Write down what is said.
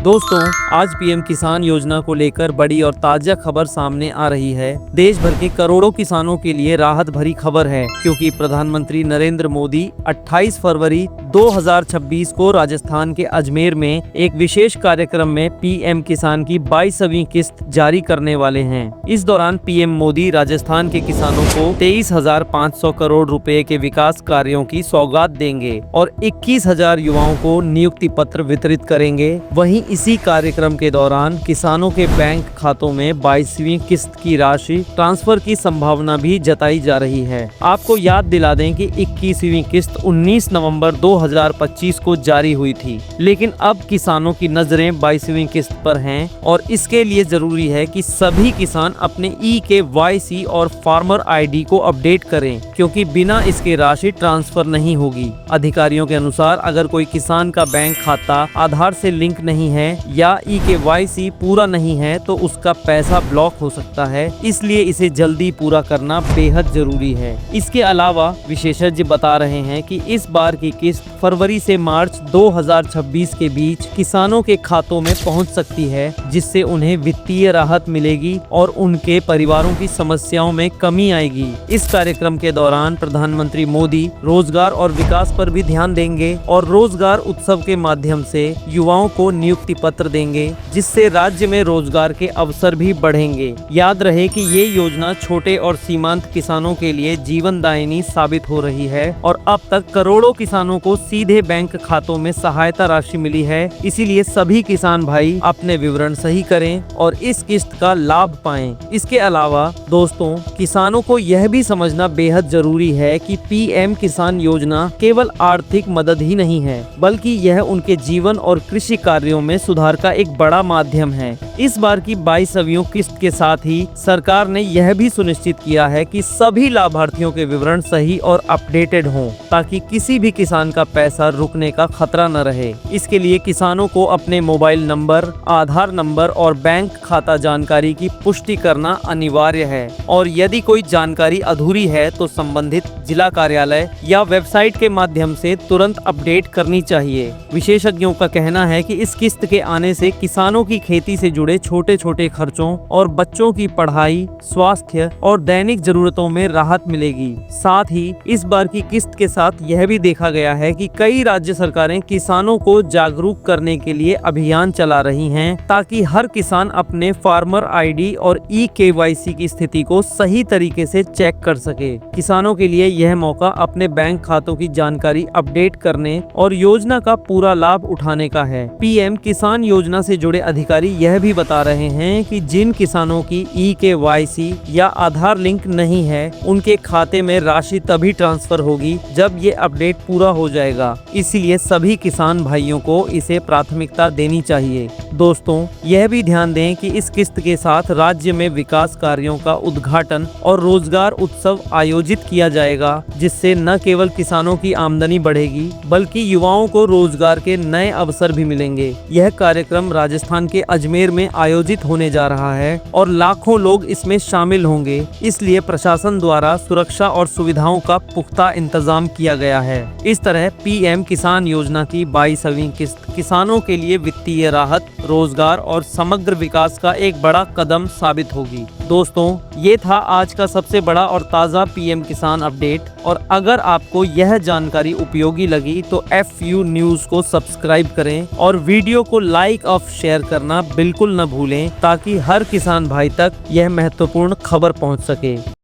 दोस्तों, आज पीएम किसान योजना को लेकर बड़ी और ताजा खबर सामने आ रही है। देश भर के करोड़ों किसानों के लिए राहत भरी खबर है, क्योंकि प्रधानमंत्री नरेंद्र मोदी 28 फरवरी 2026 को राजस्थान के अजमेर में एक विशेष कार्यक्रम में पीएम किसान की 22वीं किस्त जारी करने वाले हैं। इस दौरान पीएम मोदी राजस्थान के किसानों को 23,500 करोड़ रुपए के विकास कार्यों की सौगात देंगे और 21,000 युवाओं को नियुक्ति पत्र वितरित करेंगे। वहीं इसी कार्यक्रम के दौरान किसानों के बैंक खातों में 22वीं किस्त की राशि ट्रांसफर की संभावना भी जताई जा रही है। आपको याद दिला दें कि 21वीं किस्त 19 नवंबर 2025 को जारी हुई थी, लेकिन अब किसानों की नजरें 22वीं किस्त पर हैं और इसके लिए जरूरी है कि सभी किसान अपने eKYC और फार्मर आईडी को अपडेट करें, क्योंकि बिना इसके राशि ट्रांसफर नहीं होगी। अधिकारियों के अनुसार अगर कोई किसान का बैंक खाता आधार से लिंक नहीं है या eKYC पूरा नहीं है तो उसका पैसा ब्लॉक हो सकता है, इसलिए इसे जल्दी पूरा करना बेहद जरूरी है। इसके अलावा विशेषज्ञ बता रहे हैं कि इस बार की किस्त फरवरी से मार्च 2026 के बीच किसानों के खातों में पहुंच सकती है, जिससे उन्हें वित्तीय राहत मिलेगी और उनके परिवारों की समस्याओं में कमी आएगी। इस कार्यक्रम के दौरान प्रधानमंत्री मोदी रोजगार और विकास पर भी ध्यान देंगे और रोजगार उत्सव के माध्यम से युवाओं को नियुक्ति पत्र देंगे, जिससे राज्य में रोजगार के अवसर भी बढ़ेंगे। याद रहे कि ये योजना छोटे और सीमांत किसानों के लिए जीवनदायिनी साबित हो रही है और अब तक करोड़ों किसानों को सीधे बैंक खातों में सहायता राशि मिली है। इसीलिए सभी किसान भाई अपने विवरण सही करें और इस किस्त का लाभ पाएं। इसके अलावा दोस्तों, किसानों को यह भी समझना बेहद जरूरी है कि पीएम किसान योजना केवल आर्थिक मदद ही नहीं है, बल्कि यह उनके जीवन और कृषि कार्यों में सुधार का एक बड़ा माध्यम है। इस बार की 22वीं किस्त के साथ ही सरकार ने यह भी सुनिश्चित किया है कि सभी लाभार्थियों के विवरण सही और अपडेटेड हों, ताकि किसी भी किसान का पैसा रुकने का खतरा न रहे। इसके लिए किसानों को अपने मोबाइल नंबर, आधार नंबर और बैंक खाता जानकारी की पुष्टि करना अनिवार्य है और यदि कोई जानकारी अधूरी है तो संबंधित जिला कार्यालय या वेबसाइट के माध्यम से तुरंत अपडेट करनी चाहिए। विशेषज्ञों का कहना है कि इस किस्त के आने से किसानों की खेती से जुड़े छोटे छोटे खर्चों और बच्चों की पढ़ाई, स्वास्थ्य और दैनिक जरूरतों में राहत मिलेगी। साथ ही इस बार की किस्त के साथ यह भी देखा गया है कि कई राज्य सरकारें किसानों को जागरूक करने के लिए अभियान चला रही हैं, ताकि हर किसान अपने फार्मर आईडी और eKYC की स्थिति को सही तरीके से चेक कर सके। किसानों के लिए यह मौका अपने बैंक खातों की जानकारी अपडेट करने और योजना का पूरा लाभ उठाने का है। पीएम किसान योजना से जुड़े अधिकारी यह भी बता रहे हैं कि जिन किसानों की eKYC या आधार लिंक नहीं है, उनके खाते में राशि तभी ट्रांसफर होगी जब ये अपडेट पूरा हो जाएगा। इसीलिए सभी किसान भाइयों को इसे प्राथमिकता देनी चाहिए। दोस्तों, यह भी ध्यान दें कि इस किस्त के साथ राज्य में विकास कार्यों का उद्घाटन और रोजगार उत्सव आयोजित किया जाएगा, जिससे न केवल किसानों की आमदनी बढ़ेगी बल्कि युवाओं को रोजगार के नए अवसर भी मिलेंगे। यह कार्यक्रम राजस्थान के अजमेर में आयोजित होने जा रहा है और लाखों लोग इसमें शामिल होंगे। इसलिए प्रशासन द्वारा सुरक्षा और सुविधाओं का पुख्ता इंतजाम किया गया है। इस तरह पीएम किसान योजना की 22वीं किस्त किसानों के लिए वित्तीय राहत, रोजगार और समग्र विकास का एक बड़ा कदम साबित होगी। दोस्तों, ये था आज का सबसे बड़ा और ताज़ा पीएम किसान अपडेट, और अगर आपको यह जानकारी उपयोगी लगी तो FU न्यूज़ को सब्सक्राइब करें और वीडियो को लाइक और शेयर करना बिल्कुल न भूलें, ताकि हर किसान भाई तक यह महत्वपूर्ण खबर पहुंच सके।